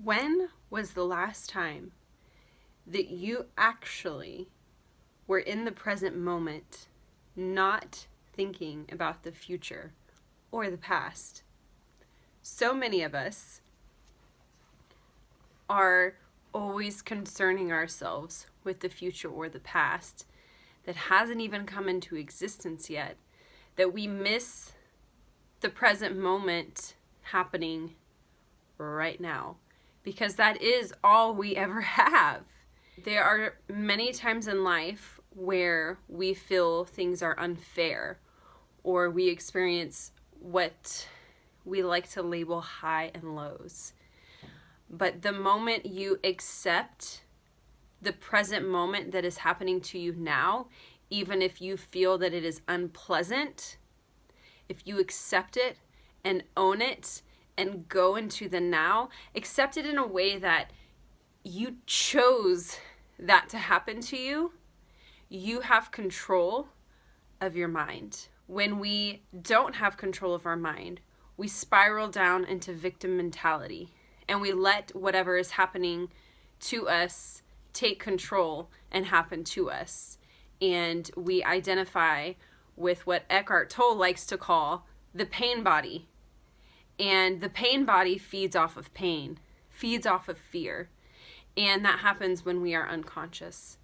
When was the last time that you actually were in the present moment, not thinking about the future or the past? So many of us are always concerning ourselves with the future or the past that hasn't even come into existence yet, that we miss the present moment happening right now, because that is all we ever have. There are many times in life where we feel things are unfair, or we experience what we like to label high and lows. But the moment you accept the present moment that is happening to you now, even if you feel that it is unpleasant, if you accept it and own it and go into the now, accept it in a way that you chose that to happen to you, you have control of your mind. When we don't have control of our mind, we spiral down into victim mentality, and we let whatever is happening to us take control and happen to us. And we identify with what Eckhart Tolle likes to call the pain body. And the pain body feeds off of pain, feeds off of fear. And that happens when we are unconscious.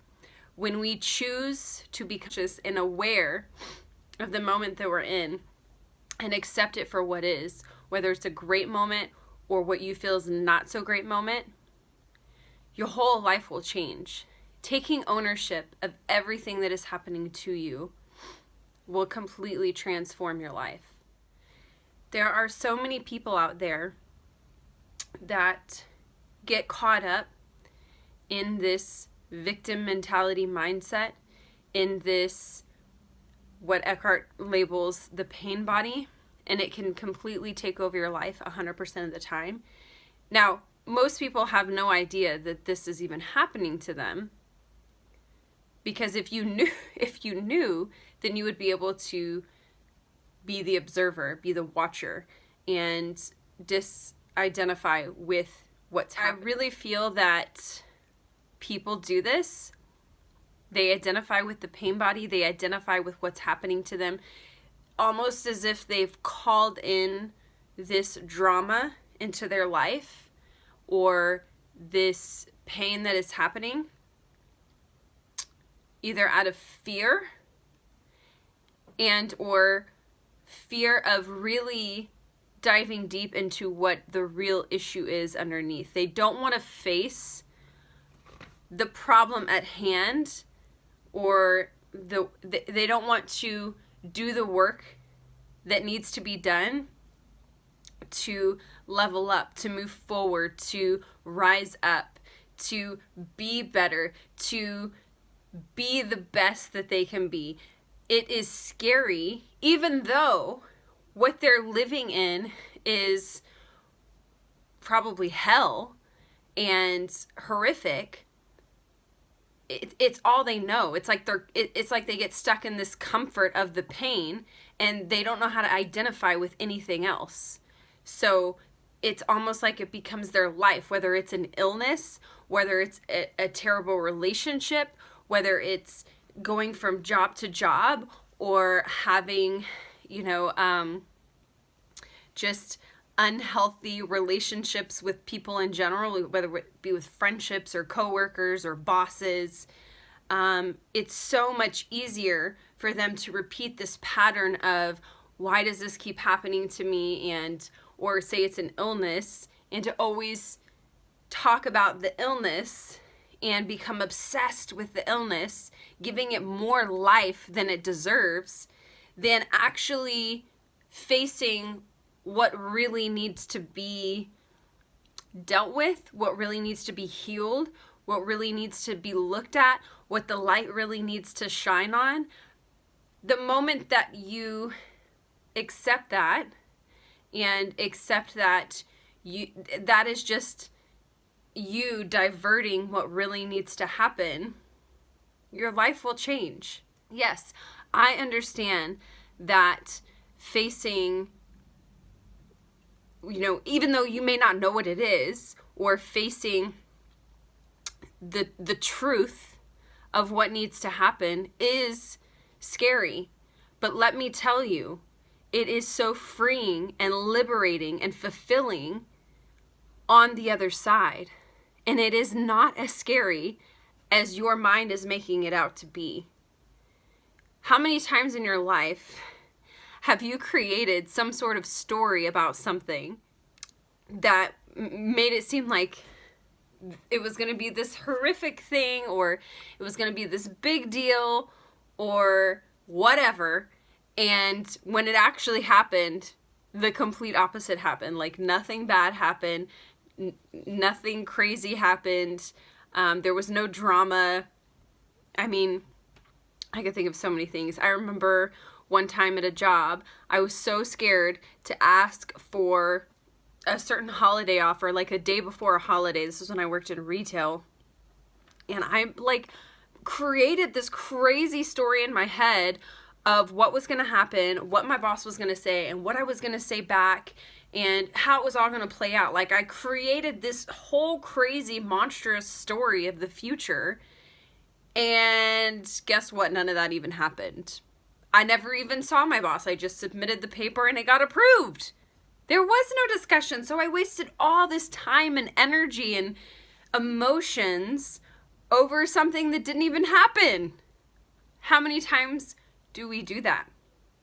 When we choose to be conscious and aware of the moment that we're in and accept it for what is, whether it's a great moment or what you feel is a not so great moment, your whole life will change. Taking ownership of everything that is happening to you will completely transform your life. There are so many people out there that get caught up in this victim mentality mindset, in this, what Eckhart labels the pain body, and it can completely take over your life 100% of the time. Now, most people have no idea that this is even happening to them, because if you knew, then you would be able to be the observer, be the watcher, and disidentify with what's happening. I really feel that people do this. They identify with the pain body. They identify with what's happening to them, almost as if they've called in this drama into their life, or this pain that is happening, either out of fear and or fear of really diving deep into what the real issue is underneath. They don't want to face the problem at hand, or they don't want to do the work that needs to be done to level up, to move forward, to rise up, to be better, to be the best that they can be. It is scary, even though what they're living in is probably hell and horrific. It's all they know. It's like they get stuck in this comfort of the pain, and they don't know how to identify with anything else. So it's almost like it becomes their life, whether it's an illness, whether it's a terrible relationship, whether it's going from job to job, or having, just unhealthy relationships with people in general, whether it be with friendships or coworkers or bosses. It's so much easier for them to repeat this pattern of, why does this keep happening to me? Or say it's an illness, and to always talk about the illness and become obsessed with the illness, giving it more life than it deserves, than actually facing what really needs to be dealt with, what really needs to be healed, what really needs to be looked at, what the light really needs to shine on. The moment that you accept that, and accept that that is just you diverting what really needs to happen, your life will change. Yes, I understand that facing, even though you may not know what it is, or facing the truth of what needs to happen is scary. But let me tell you, it is so freeing and liberating and fulfilling on the other side. And it is not as scary as your mind is making it out to be. How many times in your life have you created some sort of story about something that made it seem like it was going to be this horrific thing, or it was going to be this big deal, or whatever, and when it actually happened, the complete opposite happened. Like, nothing bad happened, nothing crazy happened, there was no drama. I mean, I could think of so many things. I remember one time at a job, I was so scared to ask for a certain holiday offer, like a day before a holiday. This was when I worked in retail. And I created this crazy story in my head of what was going to happen, what my boss was going to say, and what I was going to say back, and how it was all going to play out. Like, I created this whole crazy, monstrous story of the future. And guess what? None of that even happened. I never even saw my boss. I just submitted the paper and it got approved. There was no discussion, so I wasted all this time and energy and emotions over something that didn't even happen. How many times do we do that?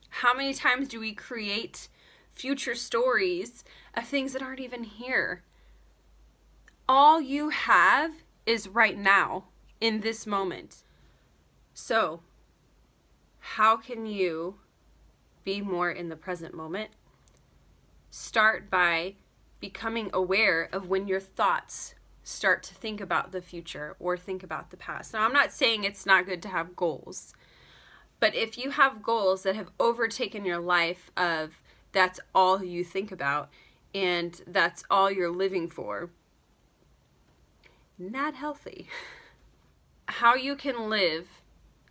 How many times do we create future stories of things that aren't even here? All you have is right now, in this moment. So, how can you be more in the present moment? Start by becoming aware of when your thoughts start to think about the future or think about the past. Now, I'm not saying it's not good to have goals, but if you have goals that have overtaken your life of that's all you think about and that's all you're living for, not healthy. How you can live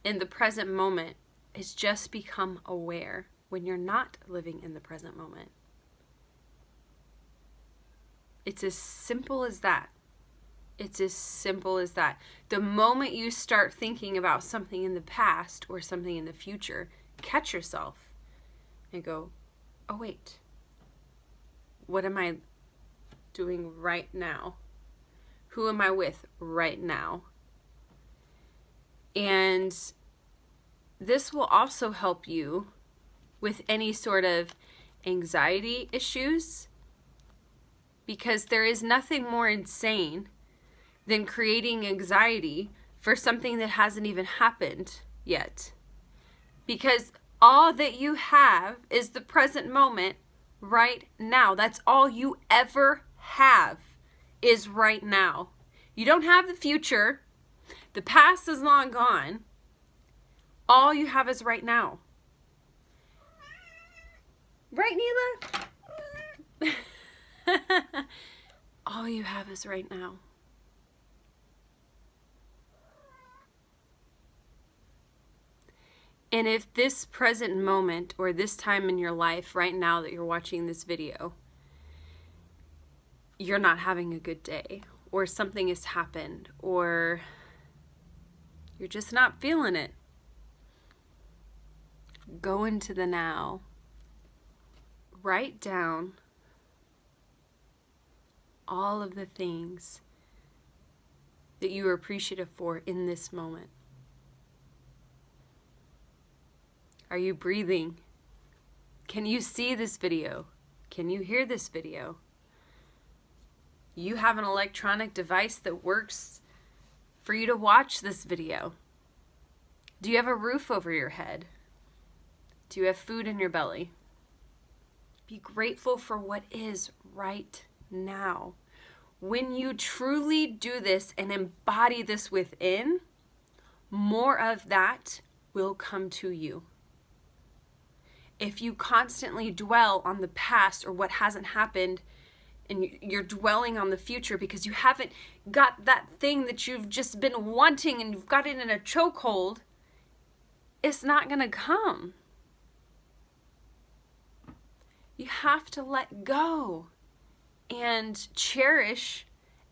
in the present moment is just become aware when you're not living in the present moment. It's as simple as that. It's as simple as that. The moment you start thinking about something in the past or something in the future, catch yourself and go, oh wait, what am I doing right now? Who am I with right now? And this will also help you with any sort of anxiety issues, because there is nothing more insane than creating anxiety for something that hasn't even happened yet. Because all that you have is the present moment right now. That's all you ever have is right now. You don't have the future. The past is long gone. All you have is right now. Right, Neela? All you have is right now. And if this present moment or this time in your life right now that you're watching this video, you're not having a good day, or something has happened, or you're just not feeling it, go into the now. Write down all of the things that you are appreciative for in this moment. Are you breathing? Can you see this video? Can you hear this video? You have an electronic device that works for you to watch this video. Do you have a roof over your head? Do you have food in your belly? Be grateful for what is right now. When you truly do this and embody this within, more of that will come to you. If you constantly dwell on the past or what hasn't happened, and you're dwelling on the future because you haven't got that thing that you've just been wanting and you've got it in a chokehold, it's not going to come. You have to let go and cherish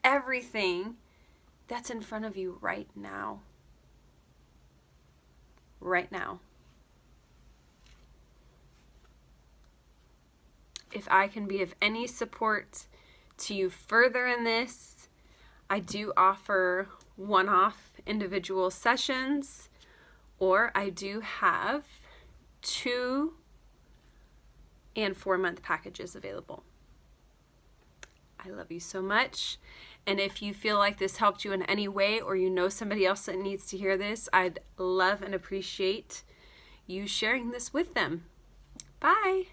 everything that's in front of you right now. Right now. If I can be of any support to you further in this, I do offer one-off individual sessions, or I do have 2 and 4-month packages available. I love you so much. And if you feel like this helped you in any way, or you know somebody else that needs to hear this, I'd love and appreciate you sharing this with them. Bye.